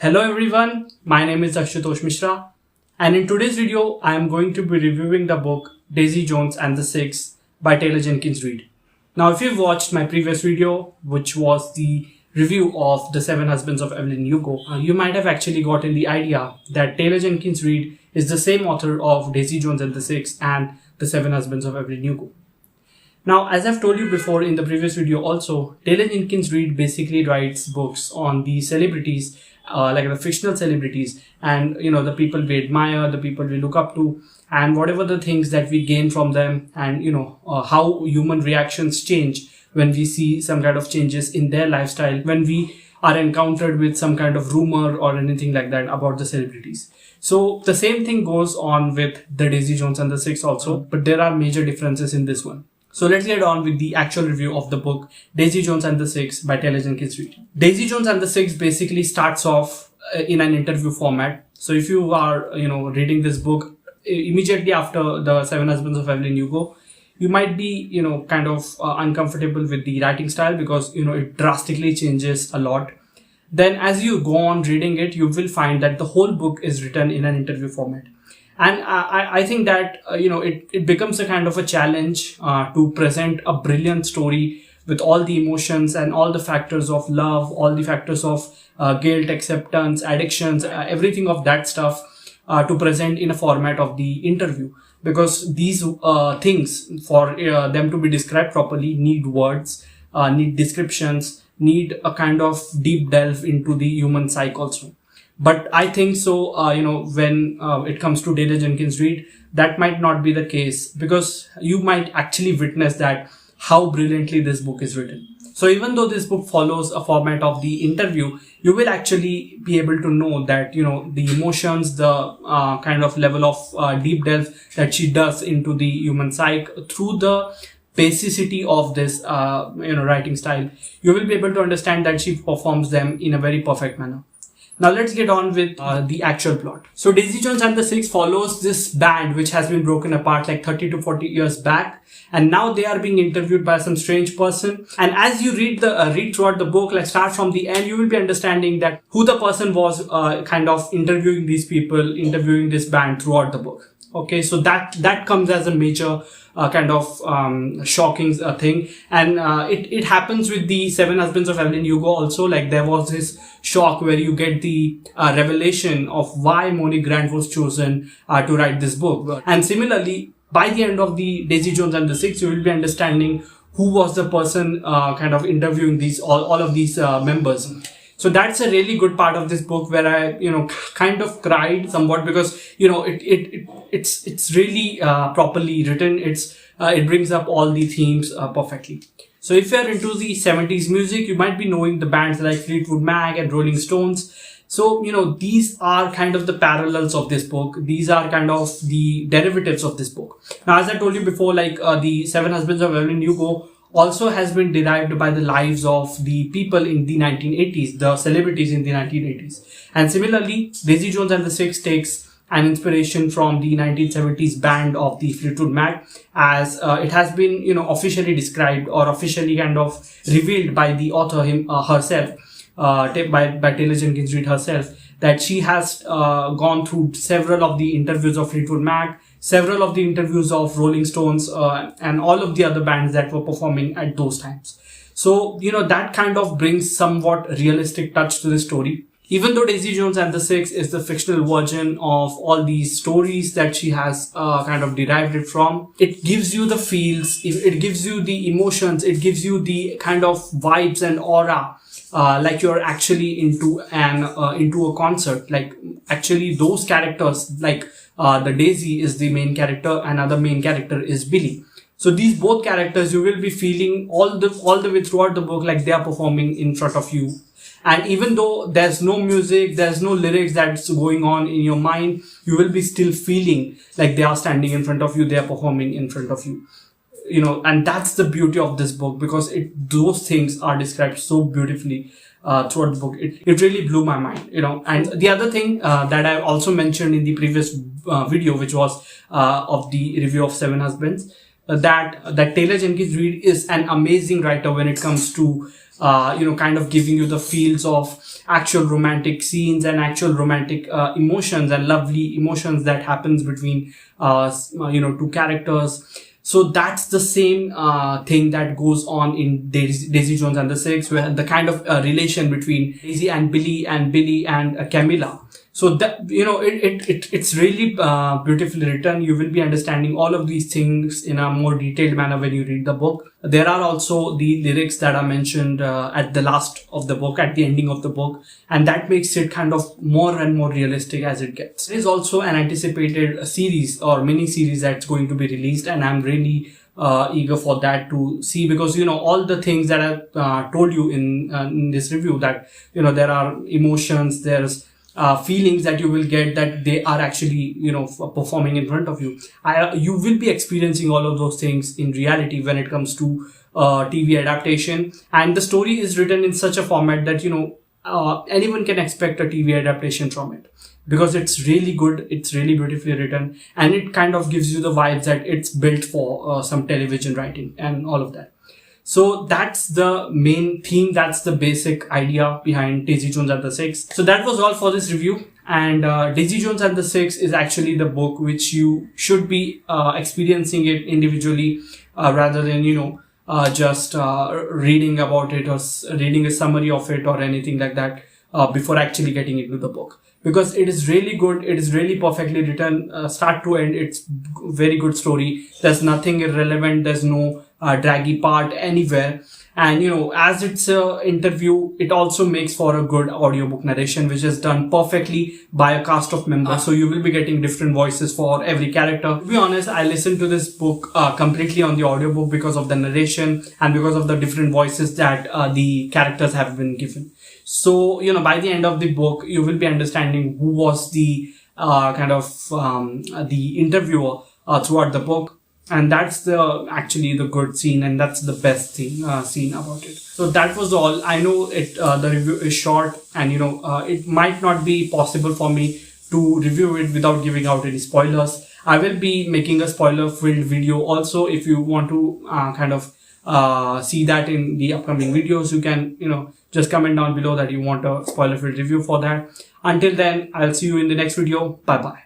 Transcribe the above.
Hello everyone, my name is Ashutosh Mishra, and in today's video I am going to be reviewing the book Daisy Jones and the Six by Taylor Jenkins Reid. Now if you've watched my previous video, which was the review of The Seven Husbands of Evelyn Hugo, you might have actually gotten the idea that Taylor Jenkins Reid is the same author of Daisy Jones and the Six and The Seven Husbands of Evelyn Hugo. Now, as I've told you before in the previous video also, Taylor Jenkins Reid basically writes books on the celebrities, like the fictional celebrities, and the people we admire, the people we look up to, and whatever the things that we gain from them, and how human reactions change when we see some kind of changes in their lifestyle, when we are encountered with some kind of rumor or anything like that about the celebrities. So the same thing goes on with the Daisy Jones and the Six also, but there are major differences in this one. So let's get on with the actual review of the book Daisy Jones and the Six by Taylor Jenkins Reid. Daisy Jones and the Six basically starts off in an interview format. So if you are reading this book immediately after The Seven Husbands of Evelyn Hugo, you might be kind of uncomfortable with the writing style because it drastically changes a lot. Then as you go on reading it, you will find that the whole book is written in an interview format. And I think that, it becomes a kind of a challenge to present a brilliant story with all the emotions and all the factors of love, all the factors of guilt, acceptance, addictions, everything of that stuff to present in a format of the interview. Because these things, for them to be described properly, need words, need descriptions, need a kind of deep delve into the human psyche also. But I think so, when it comes to Taylor Jenkins Reid, that might not be the case, because you might actually witness that how brilliantly this book is written. So even though this book follows a format of the interview, you will actually be able to know that, the emotions, the kind of level of deep delve that she does into the human psyche through the basicity of this, writing style, you will be able to understand that she performs them in a very perfect manner. Now let's get on with the actual plot. So Daisy Jones and the Six follows this band which has been broken apart like 30 to 40 years back, and now they are being interviewed by some strange person. And as you read throughout the book, like start from the end, you will be understanding that who the person was kind of interviewing these people, interviewing this band throughout the book. Okay, so that comes as a major kind of shocking thing, and it happens with the Seven Husbands of Evelyn Hugo also. Like there was this shock where you get the revelation of why Moni Grant was chosen to write this book. And similarly, by the end of the Daisy Jones and the Six, you will be understanding who was the person kind of interviewing these all of these members. So that's a really good part of this book where I, kind of cried somewhat because, it's really properly written. It brings up all the themes perfectly. So if you're into the 70s music, you might be knowing the bands like Fleetwood Mac and Rolling Stones. So, these are kind of the parallels of this book. These are kind of the derivatives of this book. Now, as I told you before, like the Seven Husbands of Evelyn Hugo also has been derived by the lives of the people in the 1980s, the celebrities in the 1980s. And similarly, Daisy Jones and the Six takes an inspiration from the 1970s band of the Fleetwood Mac, as it has been, officially described or officially kind of revealed by the author herself, by Taylor Jenkins Reid herself, that she has gone through several of the interviews of Fleetwood Mac, several of the interviews of Rolling Stones, and all of the other bands that were performing at those times. So, that kind of brings somewhat realistic touch to the story. Even though Daisy Jones and the Six is the fictional version of all these stories that she has kind of derived it from, it gives you the feels, it gives you the emotions, it gives you the kind of vibes and aura, like you're actually into a concert. Like actually those characters, like the Daisy is the main character, another main character is Billy. So these both characters, you will be feeling all the way throughout the book like they are performing in front of you. And even though there's no music, there's no lyrics that's going on in your mind, you will be still feeling like they are standing in front of you, they are performing in front of you. And that's the beauty of this book, because those things are described so beautifully throughout the book. It really blew my mind, And the other thing that I also mentioned in the previous video, which was of the review of Seven Husbands, that Taylor Jenkins Reid is an amazing writer when it comes to kind of giving you the feels of actual romantic scenes and actual romantic emotions and lovely emotions that happens between two characters. So that's the same thing that goes on in Daisy Jones and the Six, where the kind of relation between Daisy and Billy and Camilla. So that, it's really beautifully written. You will be understanding all of these things in a more detailed manner when you read the book. There are also the lyrics that are mentioned at the last of the book, at the ending of the book, and that makes it kind of more and more realistic as it gets. There is also an anticipated series or mini series that's going to be released, and I'm really eager for that to see, because all the things that I've told you in this review, that there are emotions, there's feelings that you will get, that they are actually performing in front of you. You will be experiencing all of those things in reality when it comes to TV adaptation, and the story is written in such a format that anyone can expect a TV adaptation from it, because it's really good, it's really beautifully written, and it kind of gives you the vibes that it's built for some television writing and all of that. So that's the main theme, that's the basic idea behind Daisy Jones and the Six. So that was all for this review, and Daisy Jones and the Six is actually the book which you should be experiencing it individually, rather than just reading about it or reading a summary of it or anything like that before actually getting into the book, because it is really good, it is really perfectly written, start to end. It's very good story, there's nothing irrelevant, there's no draggy part anywhere, and as it's a interview, it also makes for a good audiobook narration, which is done perfectly by a cast of members. So you will be getting different voices for every character. To be honest, I listened to this book completely on the audiobook because of the narration and because of the different voices that the characters have been given. So by the end of the book, you will be understanding who was the the interviewer throughout the book. And that's actually the good scene, and that's the best thing scene about it. So that was all. I know the review is short, and it might not be possible for me to review it without giving out any spoilers. I will be making a spoiler-filled video also. If you want to see that in the upcoming videos, you can just comment down below that you want a spoiler-filled review for that. Until then, I'll see you in the next video. Bye bye.